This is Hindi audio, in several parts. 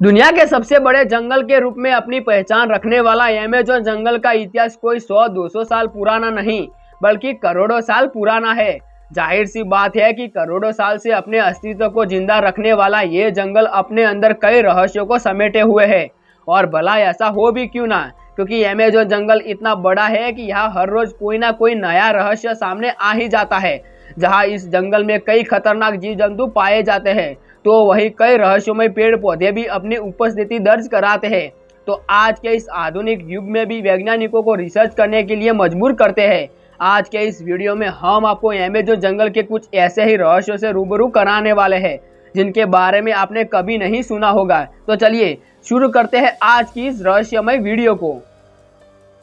दुनिया के सबसे बड़े जंगल के रूप में अपनी पहचान रखने वाला अमेज़न जंगल का इतिहास कोई 100-200 साल पुराना नहीं, बल्कि करोड़ों साल पुराना है। जाहिर सी बात है कि करोड़ों साल से अपने अस्तित्व को जिंदा रखने वाला ये जंगल अपने अंदर कई रहस्यों को समेटे हुए है। और भला ऐसा हो भी क्यों ना, क्योंकि अमेज़न जंगल इतना बड़ा है कि यहाँ हर रोज कोई ना कोई नया रहस्य सामने आ ही जाता है। जहाँ इस जंगल में कई खतरनाक जीव जंतु पाए जाते हैं, तो वही कई रहस्यमय पेड़ पौधे भी अपनी उपस्थिति दर्ज कराते हैं। तो आज के इस आधुनिक युग में भी वैज्ञानिकों को रिसर्च करने के लिए मजबूर करते हैं। आज के इस वीडियो में हम आपको अमेज़न जंगल के कुछ ऐसे ही रहस्यों से रूबरू कराने वाले हैं जिनके बारे में आपने कभी नहीं सुना होगा। तो चलिए शुरू करते हैं आज की इस रहस्यमय वीडियो को।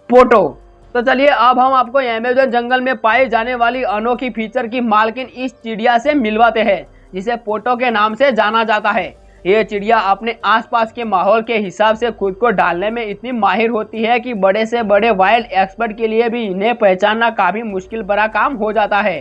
पोटो। तो चलिए अब हम आपको अमेज़न जंगल में पाई जाने वाली अनोखी फीचर की मालकिन इस चिड़िया से मिलवाते हैं, जिसे पोटो के नाम से जाना जाता है। ये चिड़िया अपने आसपास के माहौल के हिसाब से खुद को ढालने में इतनी माहिर होती है कि बड़े से बड़े वाइल्ड एक्सपर्ट के लिए भी इन्हें पहचानना काफी मुश्किल भरा काम हो जाता है।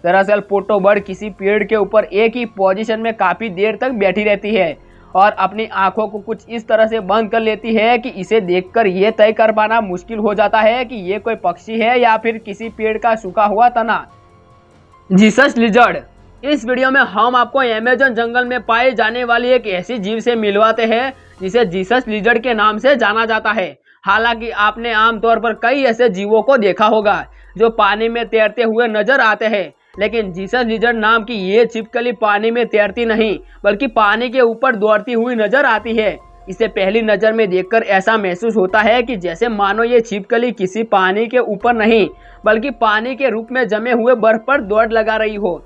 दरअसल पोटो बर्ड किसी पेड़ के ऊपर एक ही पोजीशन में काफी देर तक बैठी रहती है और अपनी आंखों को कुछ इस तरह से बंद कर लेती है कि इसे देखकर ये तय कर पाना मुश्किल हो जाता है कि ये कोई पक्षी है या फिर किसी पेड़ का सूखा हुआ तना। Jesus lizard. इस वीडियो में हम आपको अमेज़न जंगल में पाई जाने वाली एक ऐसी जीव से मिलवाते हैं जिसे जीसस लिजर्ड के नाम से जाना जाता है। हालांकि आपने आमतौर पर कई ऐसे जीवों को देखा होगा जो पानी में तैरते हुए नजर आते हैं, लेकिन जीसस लिजर्ड नाम की ये छिपकली पानी में तैरती नहीं बल्कि पानी के ऊपर दौड़ती हुई नजर आती है। इसे पहली नजर में देखकर ऐसा महसूस होता है कि जैसे मानो ये छिपकली किसी पानी के ऊपर नहीं बल्कि पानी के रूप में जमे हुए बर्फ पर दौड़ लगा रही हो।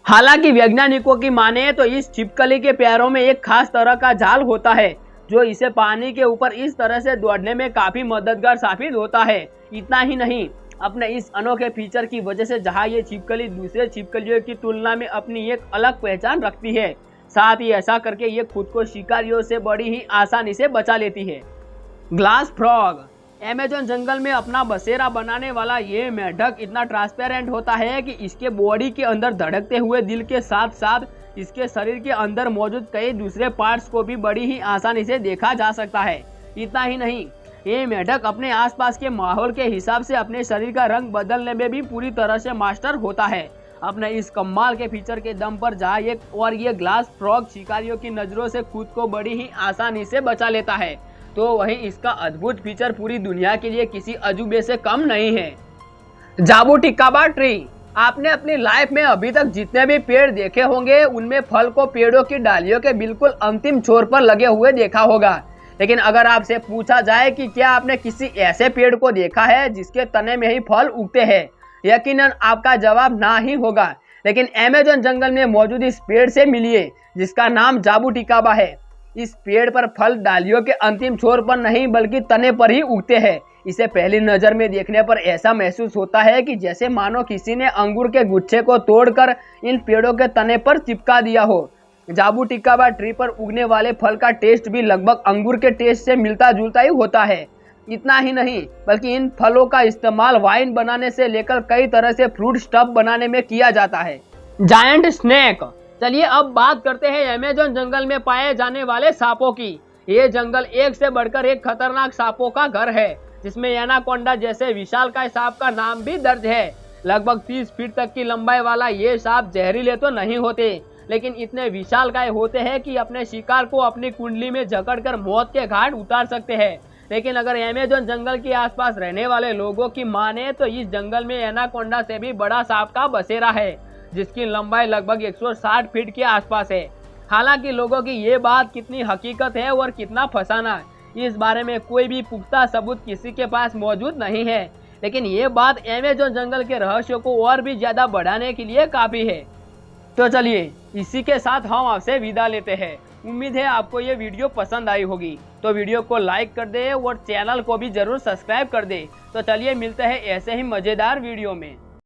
हालांकि वैज्ञानिकों की माने तो इस छिपकली के पैरों में एक खास तरह का जाल होता है जो इसे पानी के ऊपर इस तरह से दौड़ने में काफी मददगार साबित होता है। इतना ही नहीं, अपने इस अनोखे फीचर की वजह से जहां ये छिपकली दूसरे छिपकलियों की तुलना में अपनी एक अलग पहचान रखती है, साथ ही ऐसा करके ये खुद को शिकारियों से बड़ी ही आसानी से बचा लेती है। Glass frog. अमेज़न जंगल में अपना बसेरा बनाने वाला ये मेढक इतना ट्रांसपेरेंट होता है कि इसके बॉडी के अंदर धड़कते हुए दिल के साथ साथ इसके शरीर के अंदर मौजूद कई दूसरे पार्ट्स को भी बड़ी ही आसानी से देखा जा सकता है। इतना ही नहीं, ये मेढक अपने आसपास के माहौल के हिसाब से अपने शरीर का रंग बदलने में भी पूरी तरह से मास्टर होता है। अपने इस कमाल के फीचर के दम पर जहाँ ये ग्लास फ्रॉग शिकारियों की नजरों से खुद को बड़ी ही आसानी से बचा लेता है, तो वहीं इसका अद्भुत फीचर पूरी दुनिया के लिए किसी अजूबे से कम नहीं है। जाबुटिकाबा ट्री। आपने अपनी लाइफ में अभी तक जितने भी पेड़ देखे होंगे उनमें फल को पेड़ों की डालियों के बिल्कुल अंतिम छोर पर लगे हुए देखा होगा, लेकिन अगर आपसे पूछा जाए कि क्या आपने किसी ऐसे पेड़ को देखा है जिसके तने में ही फल उगते हैं, यकीनन आपका जवाब ना ही होगा। लेकिन अमेज़न जंगल में मौजूद इस पेड़ से मिलिए जिसका नाम जाबुटिकाबा है। इस पेड़ पर फल डालियों के अंतिम छोर पर नहीं बल्कि तने पर ही उगते हैं। इसे पहली नजर में देखने पर ऐसा महसूस होता है कि जैसे मानो किसी ने अंगूर के गुच्छे को तोड़कर इन पेड़ों के तने पर चिपका दिया हो। जाबुटिकाबा ट्री पर उगने वाले फल का टेस्ट भी लगभग अंगूर के टेस्ट से मिलता जुलता ही होता है। इतना ही नहीं, बल्कि इन फलों का इस्तेमाल वाइन बनाने से लेकर कई तरह से फ्रूट स्टफ बनाने में किया जाता है। Giant snake. चलिए अब बात करते हैं अमेज़न जंगल में पाए जाने वाले सांपों की। ये जंगल एक से बढ़कर एक खतरनाक सांपों का घर है, जिसमें एनाकोंडा जैसे विशालकाय सांप का नाम भी दर्ज है। लगभग 30 फीट तक की लंबाई वाला ये सांप जहरीले तो नहीं होते, लेकिन इतने विशालकाय होते हैं कि अपने शिकार को अपनी कुंडली में जकड़कर मौत के घाट उतार सकते हैं। लेकिन अगर अमेज़न जंगल के आसपास रहने वाले लोगों की माने तो इस जंगल में एनाकोंडा से भी बड़ा सांप का बसेरा है, जिसकी लंबाई लगभग 160 फीट के आसपास है। हालांकि लोगों की ये बात कितनी हकीकत है और कितना फसाना, इस बारे में कोई भी पुख्ता सबूत किसी के पास मौजूद नहीं है, लेकिन ये बात अमेज़न जंगल के रहस्यों को और भी ज्यादा बढ़ाने के लिए काफी है। तो चलिए इसी के साथ हम आपसे विदा लेते हैं। उम्मीद है आपको ये वीडियो पसंद आई होगी, तो वीडियो को लाइक कर दे और चैनल को भी जरूर सब्सक्राइब कर दे। तो चलिए मिलते हैं ऐसे ही मजेदार वीडियो में।